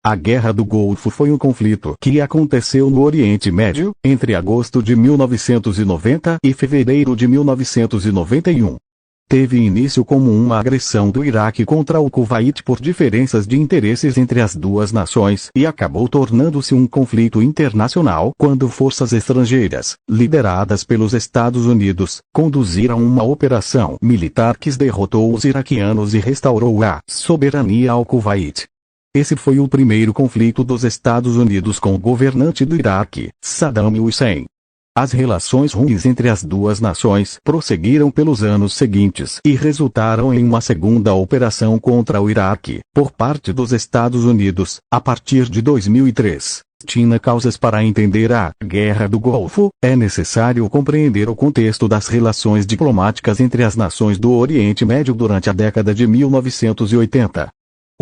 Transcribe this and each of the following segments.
A Guerra do Golfo foi um conflito que aconteceu no Oriente Médio, entre agosto de 1990 e fevereiro de 1991. Teve início como uma agressão do Iraque contra o Kuwait por diferenças de interesses entre as duas nações e acabou tornando-se um conflito internacional quando forças estrangeiras, lideradas pelos Estados Unidos, conduziram uma operação militar que derrotou os iraquianos e restaurou a soberania ao Kuwait. Esse foi o primeiro conflito dos Estados Unidos com o governante do Iraque, Saddam Hussein. As relações ruins entre as duas nações prosseguiram pelos anos seguintes e resultaram em uma segunda operação contra o Iraque, por parte dos Estados Unidos, a partir de 2003. Tinha causas para entender a Guerra do Golfo, é necessário compreender o contexto das relações diplomáticas entre as nações do Oriente Médio durante a década de 1980.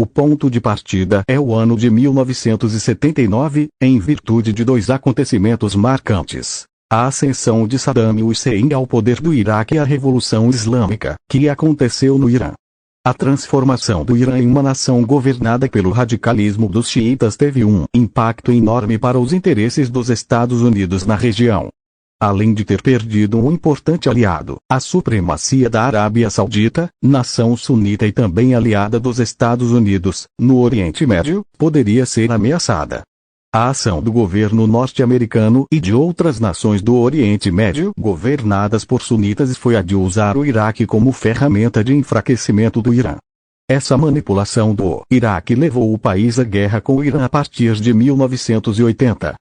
O ponto de partida é o ano de 1979, em virtude de dois acontecimentos marcantes: a ascensão de Saddam Hussein ao poder do Iraque e a Revolução Islâmica, que aconteceu no Irã. A transformação do Irã em uma nação governada pelo radicalismo dos xiitas teve um impacto enorme para os interesses dos Estados Unidos na região. Além de ter perdido um importante aliado, a supremacia da Arábia Saudita, nação sunita e também aliada dos Estados Unidos, no Oriente Médio, poderia ser ameaçada. A ação do governo norte-americano e de outras nações do Oriente Médio governadas por sunitas foi a de usar o Iraque como ferramenta de enfraquecimento do Irã. Essa manipulação do Iraque levou o país à guerra com o Irã a partir de 1980.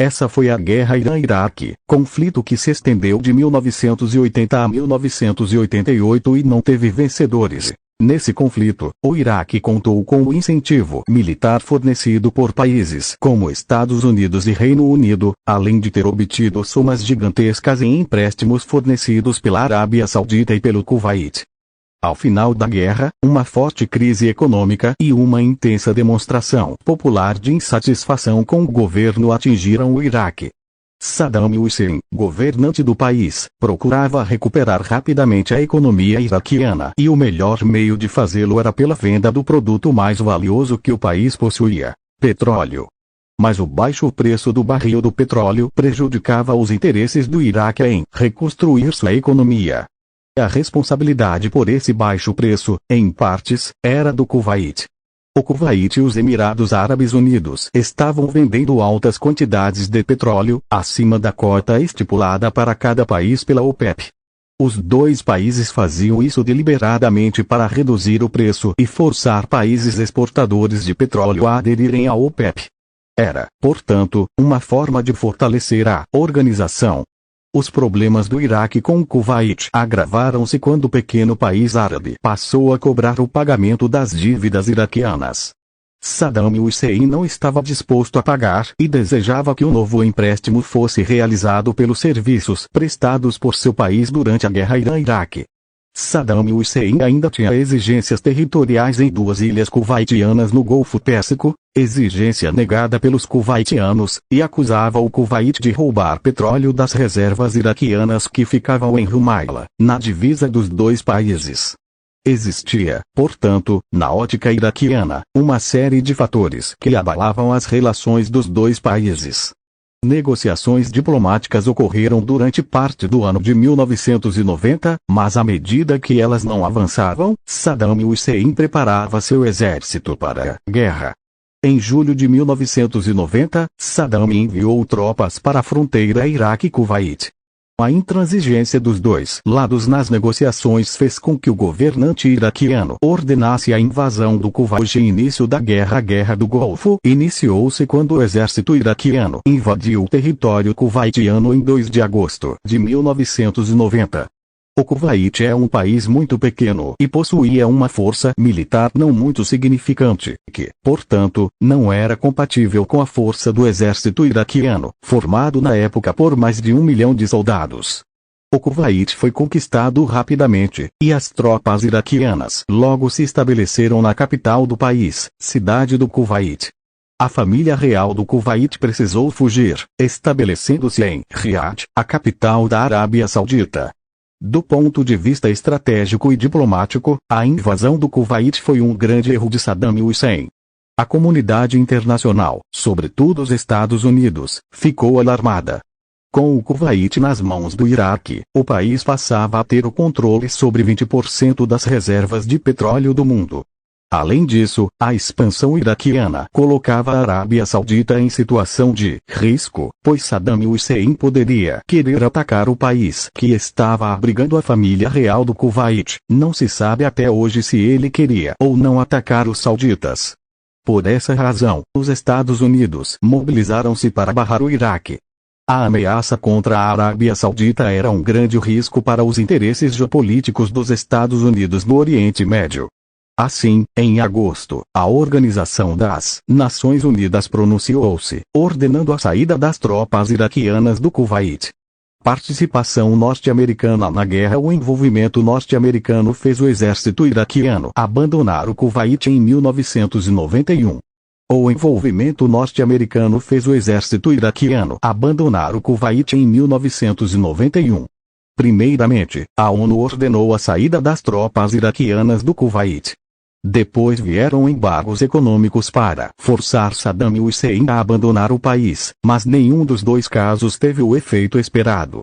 Essa foi a Guerra Irã-Iraque, conflito que se estendeu de 1980 a 1988 e não teve vencedores. Nesse conflito, o Iraque contou com o incentivo militar fornecido por países como Estados Unidos e Reino Unido, além de ter obtido somas gigantescas em empréstimos fornecidos pela Arábia Saudita e pelo Kuwait. Ao final da guerra, uma forte crise econômica e uma intensa demonstração popular de insatisfação com o governo atingiram o Iraque. Saddam Hussein, governante do país, procurava recuperar rapidamente a economia iraquiana e o melhor meio de fazê-lo era pela venda do produto mais valioso que o país possuía: petróleo. Mas o baixo preço do barril do petróleo prejudicava os interesses do Iraque em reconstruir sua economia. A responsabilidade por esse baixo preço, em partes, era do Kuwait. O Kuwait e os Emirados Árabes Unidos estavam vendendo altas quantidades de petróleo, acima da cota estipulada para cada país pela OPEP. Os dois países faziam isso deliberadamente para reduzir o preço e forçar países exportadores de petróleo a aderirem à OPEP. Era, portanto, uma forma de fortalecer a organização. Os problemas do Iraque com o Kuwait agravaram-se quando o pequeno país árabe passou a cobrar o pagamento das dívidas iraquianas. Saddam Hussein não estava disposto a pagar e desejava que o novo empréstimo fosse realizado pelos serviços prestados por seu país durante a Guerra Irã-Iraque. Saddam Hussein ainda tinha exigências territoriais em duas ilhas kuwaitianas no Golfo Pérsico, exigência negada pelos kuwaitianos, e acusava o Kuwait de roubar petróleo das reservas iraquianas que ficavam em Rumaila, na divisa dos dois países. Existia, portanto, na ótica iraquiana, uma série de fatores que abalavam as relações dos dois países. Negociações diplomáticas ocorreram durante parte do ano de 1990, mas à medida que elas não avançavam, Saddam Hussein preparava seu exército para a guerra. Em julho de 1990, Saddam enviou tropas para a fronteira Iraque-Kuwait. A intransigência dos dois lados nas negociações fez com que o governante iraquiano ordenasse a invasão do Kuwait. O início da guerra. A Guerra do Golfo iniciou-se quando o exército iraquiano invadiu o território kuwaitiano em 2 de agosto de 1990. O Kuwait é um país muito pequeno e possuía uma força militar não muito significante, que, portanto, não era compatível com a força do exército iraquiano, formado na época por mais de 1 milhão de soldados. O Kuwait foi conquistado rapidamente, e as tropas iraquianas logo se estabeleceram na capital do país, cidade do Kuwait. A família real do Kuwait precisou fugir, estabelecendo-se em Riad, a capital da Arábia Saudita. Do ponto de vista estratégico e diplomático, a invasão do Kuwait foi um grande erro de Saddam Hussein. A comunidade internacional, sobretudo os Estados Unidos, ficou alarmada. Com o Kuwait nas mãos do Iraque, o país passava a ter o controle sobre 20% das reservas de petróleo do mundo. Além disso, a expansão iraquiana colocava a Arábia Saudita em situação de risco, pois Saddam Hussein poderia querer atacar o país que estava abrigando a família real do Kuwait. Não se sabe até hoje se ele queria ou não atacar os sauditas. Por essa razão, os Estados Unidos mobilizaram-se para barrar o Iraque. A ameaça contra a Arábia Saudita era um grande risco para os interesses geopolíticos dos Estados Unidos no Oriente Médio. Assim, em agosto, a Organização das Nações Unidas pronunciou-se, ordenando a saída das tropas iraquianas do Kuwait. Participação norte-americana na guerra. O envolvimento norte-americano fez o exército iraquiano abandonar o Kuwait em 1991. O envolvimento norte-americano fez o exército iraquiano abandonar o Kuwait em 1991. Primeiramente, a ONU ordenou a saída das tropas iraquianas do Kuwait. Depois vieram embargos econômicos para forçar Saddam Hussein a abandonar o país, mas nenhum dos dois casos teve o efeito esperado.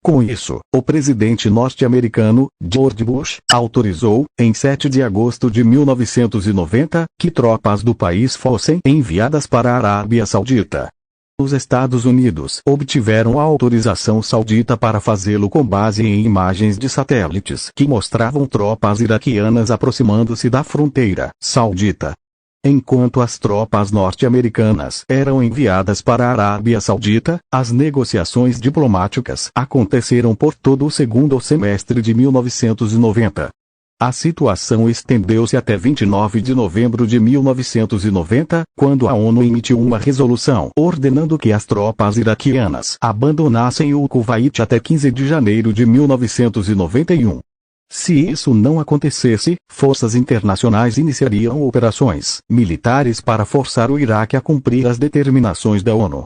Com isso, o presidente norte-americano, George Bush, autorizou, em 7 de agosto de 1990, que tropas do país fossem enviadas para a Arábia Saudita. Os Estados Unidos obtiveram a autorização saudita para fazê-lo com base em imagens de satélites que mostravam tropas iraquianas aproximando-se da fronteira saudita. Enquanto as tropas norte-americanas eram enviadas para a Arábia Saudita, as negociações diplomáticas aconteceram por todo o segundo semestre de 1990. A situação estendeu-se até 29 de novembro de 1990, quando a ONU emitiu uma resolução ordenando que as tropas iraquianas abandonassem o Kuwait até 15 de janeiro de 1991. Se isso não acontecesse, forças internacionais iniciariam operações militares para forçar o Iraque a cumprir as determinações da ONU.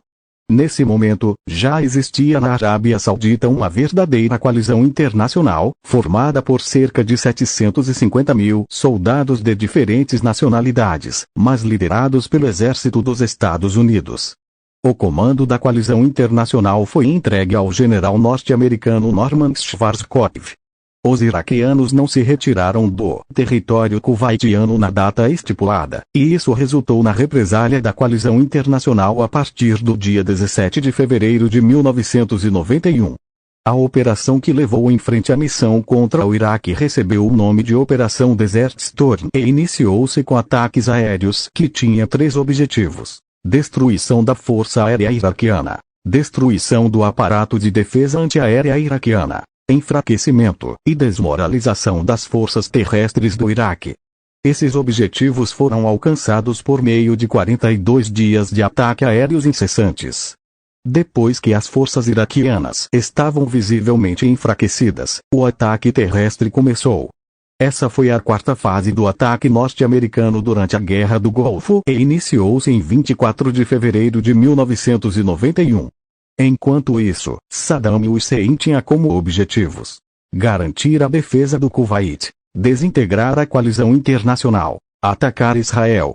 Nesse momento, já existia na Arábia Saudita uma verdadeira coalizão internacional, formada por cerca de 750 mil soldados de diferentes nacionalidades, mas liderados pelo exército dos Estados Unidos. O comando da coalizão internacional foi entregue ao general norte-americano Norman Schwarzkopf. Os iraquianos não se retiraram do território kuwaitiano na data estipulada, e isso resultou na represália da coalizão internacional a partir do dia 17 de fevereiro de 1991. A operação que levou em frente a missão contra o Iraque recebeu o nome de Operação Desert Storm e iniciou-se com ataques aéreos que tinha 3 objetivos: destruição da força aérea iraquiana, destruição do aparato de defesa antiaérea iraquiana, enfraquecimento e desmoralização das forças terrestres do Iraque. Esses objetivos foram alcançados por meio de 42 dias de ataque aéreos incessantes. Depois que as forças iraquianas estavam visivelmente enfraquecidas, o ataque terrestre começou. Essa foi a 4ª fase do ataque norte-americano durante a Guerra do Golfo e iniciou-se em 24 de fevereiro de 1991. Enquanto isso, Saddam Hussein tinha como objetivos: garantir a defesa do Kuwait, desintegrar a coalizão internacional, atacar Israel.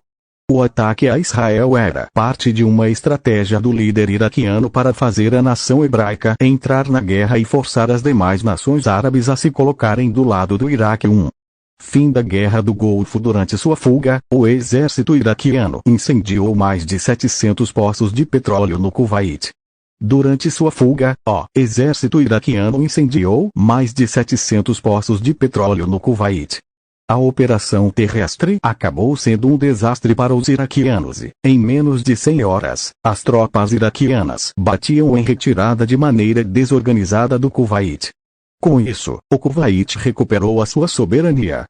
O ataque a Israel era parte de uma estratégia do líder iraquiano para fazer a nação hebraica entrar na guerra e forçar as demais nações árabes a se colocarem do lado do Iraque. Fim da Guerra do Golfo. Durante sua fuga, o exército iraquiano incendiou mais de 700 poços de petróleo no Kuwait. Durante sua fuga, o exército iraquiano incendiou mais de 700 poços de petróleo no Kuwait. A operação terrestre acabou sendo um desastre para os iraquianos e, em menos de 100 horas, as tropas iraquianas batiam em retirada de maneira desorganizada do Kuwait. Com isso, o Kuwait recuperou a sua soberania.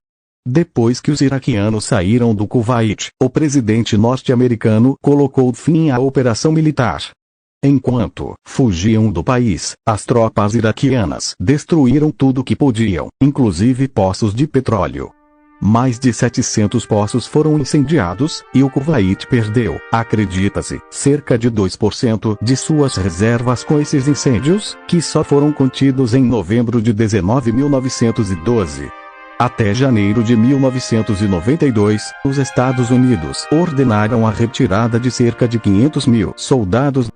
Depois que os iraquianos saíram do Kuwait, o presidente norte-americano colocou fim à operação militar. Enquanto fugiam do país, as tropas iraquianas destruíram tudo que podiam, inclusive poços de petróleo. Mais de 700 poços foram incendiados, e o Kuwait perdeu, acredita-se, cerca de 2% de suas reservas com esses incêndios, que só foram contidos em novembro de 1912. Até janeiro de 1992, os Estados Unidos ordenaram a retirada de cerca de 500 mil soldados